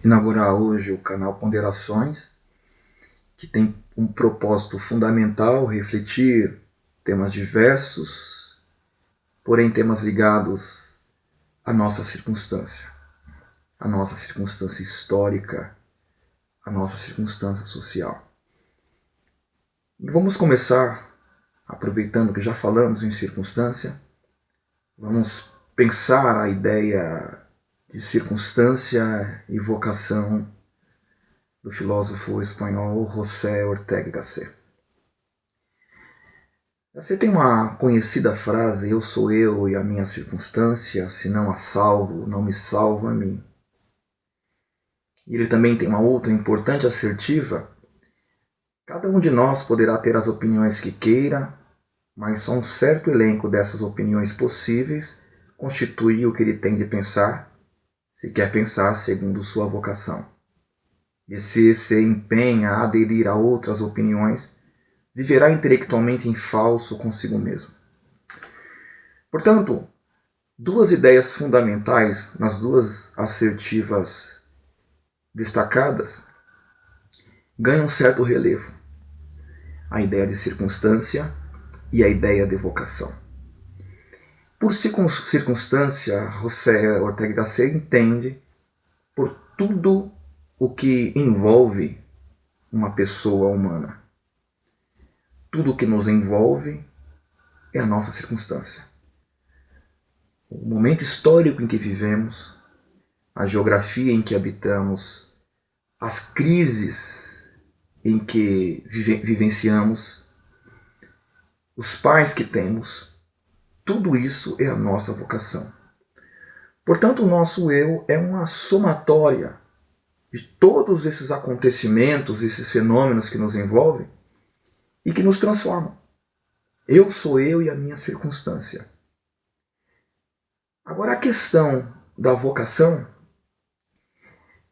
inaugurar hoje o canal Ponderações, que tem um propósito fundamental: refletir temas diversos, porém temas ligados à nossa circunstância histórica, à nossa circunstância social. E vamos começar, aproveitando que já falamos em circunstância, vamos pensar a ideia de circunstância e vocação do filósofo espanhol José Ortega y Gasset. Você tem uma conhecida frase: eu sou eu e a minha circunstância, se não a salvo, não me salvo a mim. E ele também tem uma outra importante assertiva: cada um de nós poderá ter as opiniões que queira, mas só um certo elenco dessas opiniões possíveis constitui o que ele tem de pensar, se quer pensar segundo sua vocação. E se empenha a aderir a outras opiniões, viverá intelectualmente em falso consigo mesmo. Portanto, duas ideias fundamentais nas duas assertivas destacadas ganham certo relevo: a ideia de circunstância e a ideia de vocação. Por circunstância, José Ortega y Gasset entende por tudo o que envolve uma pessoa humana. Tudo o que nos envolve é a nossa circunstância. O momento histórico em que vivemos, a geografia em que habitamos, as crises em que vivenciamos, os pais que temos, tudo isso é a nossa vocação. Portanto, o nosso eu é uma somatória de todos esses acontecimentos, esses fenômenos que nos envolvem e que nos transformam. Eu sou eu e a minha circunstância. Agora, a questão da vocação,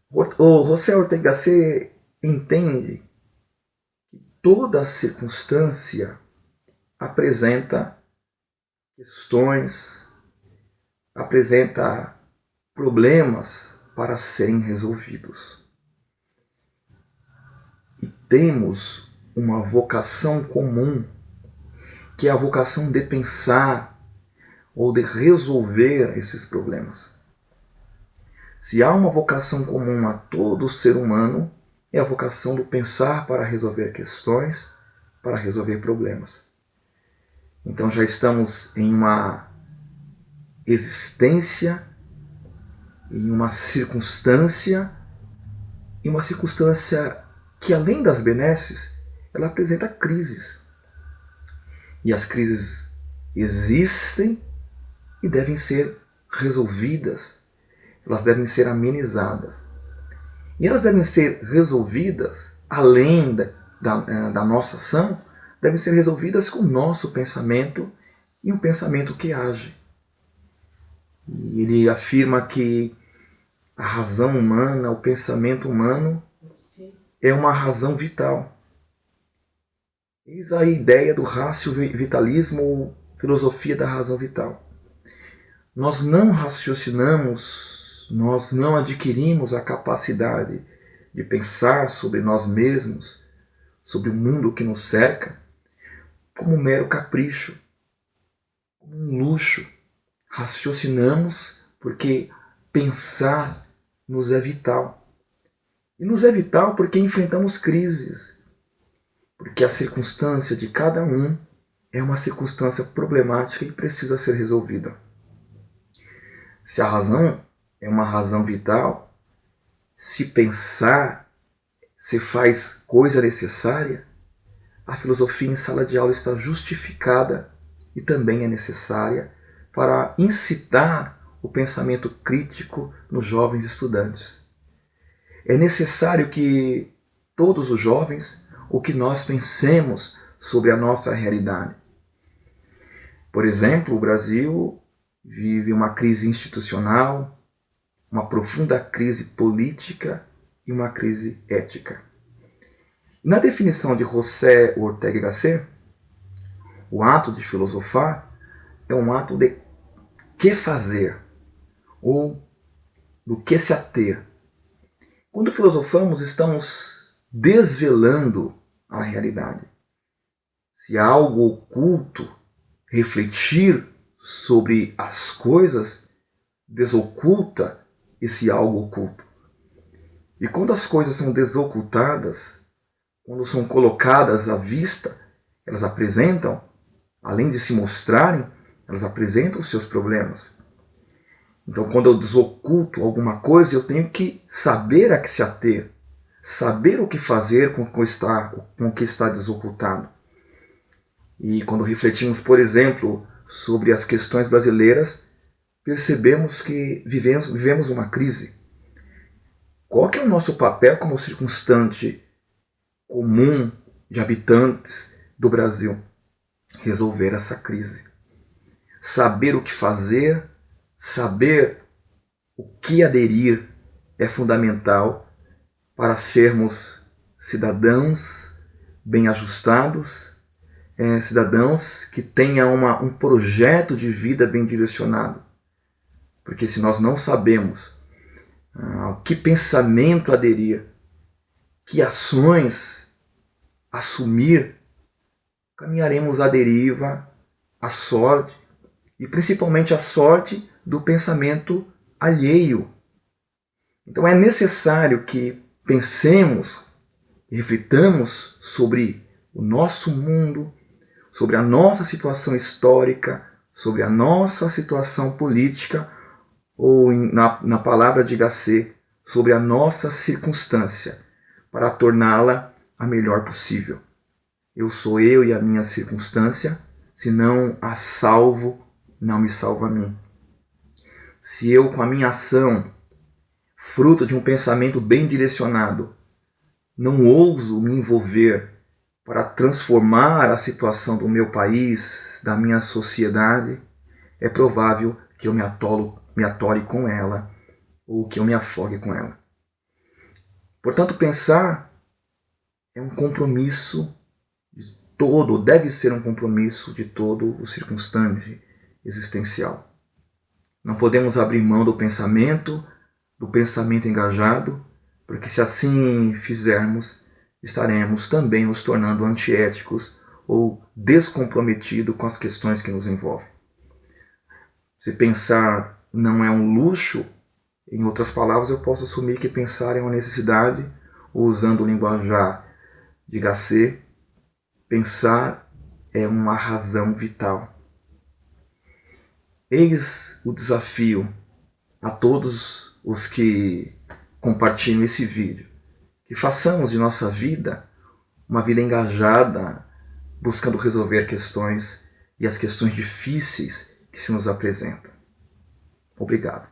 o José Ortega y Gasset entende que toda circunstância apresenta questões, apresenta problemas para serem resolvidos. E temos uma vocação comum, que é a vocação de pensar ou de resolver esses problemas. Se há uma vocação comum a todo ser humano, é a vocação do pensar para resolver questões, para resolver problemas. Então já estamos em uma existência, em uma circunstância que, além das benesses, ela apresenta crises. E as crises existem e devem ser resolvidas, elas devem ser amenizadas. E elas devem ser resolvidas, além da nossa ação, devem ser resolvidas com o nosso pensamento e um pensamento que age. E ele afirma que a razão humana, o pensamento humano, é uma razão vital. Eis a ideia do ratio vitalismo, ou filosofia da razão vital. Nós não raciocinamos, nós não adquirimos a capacidade de pensar sobre nós mesmos, sobre o mundo que nos cerca, como um mero capricho, como um luxo. Raciocinamos porque pensar nos é vital. E nos é vital porque enfrentamos crises, porque a circunstância de cada um é uma circunstância problemática e precisa ser resolvida. Se a razão é uma razão vital, se pensar se faz coisa necessária, a filosofia em sala de aula está justificada e também é necessária para incitar o pensamento crítico nos jovens estudantes. É necessário que todos os jovens, o que nós pensemos sobre a nossa realidade. Por exemplo, o Brasil vive uma crise institucional, uma profunda crise política e uma crise ética. Na definição de José Ortega y Gasset, o ato de filosofar é um ato de que fazer, ou do que se ater. Quando filosofamos, estamos desvelando a realidade. Se há algo oculto, refletir sobre as coisas desoculta esse algo oculto. E quando as coisas são desocultadas, quando são colocadas à vista, elas apresentam, além de se mostrarem, elas apresentam os seus problemas. Então, quando eu desoculto alguma coisa, eu tenho que saber a que se ater, saber o que fazer com o que está desocultado. E quando refletimos, por exemplo, sobre as questões brasileiras, percebemos que vivemos uma crise. Qual que é o nosso papel como circunstante comum de habitantes do Brasil? Resolver essa crise. Saber o que fazer, saber o que aderir é fundamental para sermos cidadãos bem ajustados, cidadãos que tenham um projeto de vida bem direcionado. Porque se nós não sabemos que pensamento aderir, que ações assumir, caminharemos à deriva, à sorte, e principalmente à sorte do pensamento alheio. Então é necessário que pensemos e reflitamos sobre o nosso mundo, sobre a nossa situação histórica, sobre a nossa situação política, ou na palavra de Gasset, sobre a nossa circunstância, para torná-la a melhor possível. Eu sou eu e a minha circunstância, se não a salvo, não me salva a mim. Se eu, com a minha ação, fruto de um pensamento bem direcionado, não ouso me envolver para transformar a situação do meu país, da minha sociedade, é provável que eu me atole com ela, ou que eu me afogue com ela. Portanto, pensar é um compromisso de todo, deve ser um compromisso de todo o circunstante existencial. Não podemos abrir mão do pensamento engajado, porque se assim fizermos, estaremos também nos tornando antiéticos ou descomprometidos com as questões que nos envolvem. Se pensar não é um luxo, em outras palavras, eu posso assumir que pensar é uma necessidade, ou usando o linguajar de Gasset, pensar é uma razão vital. Eis o desafio a todos os que compartilham esse vídeo, que façamos de nossa vida uma vida engajada, buscando resolver questões e as questões difíceis que se nos apresentam. Obrigado.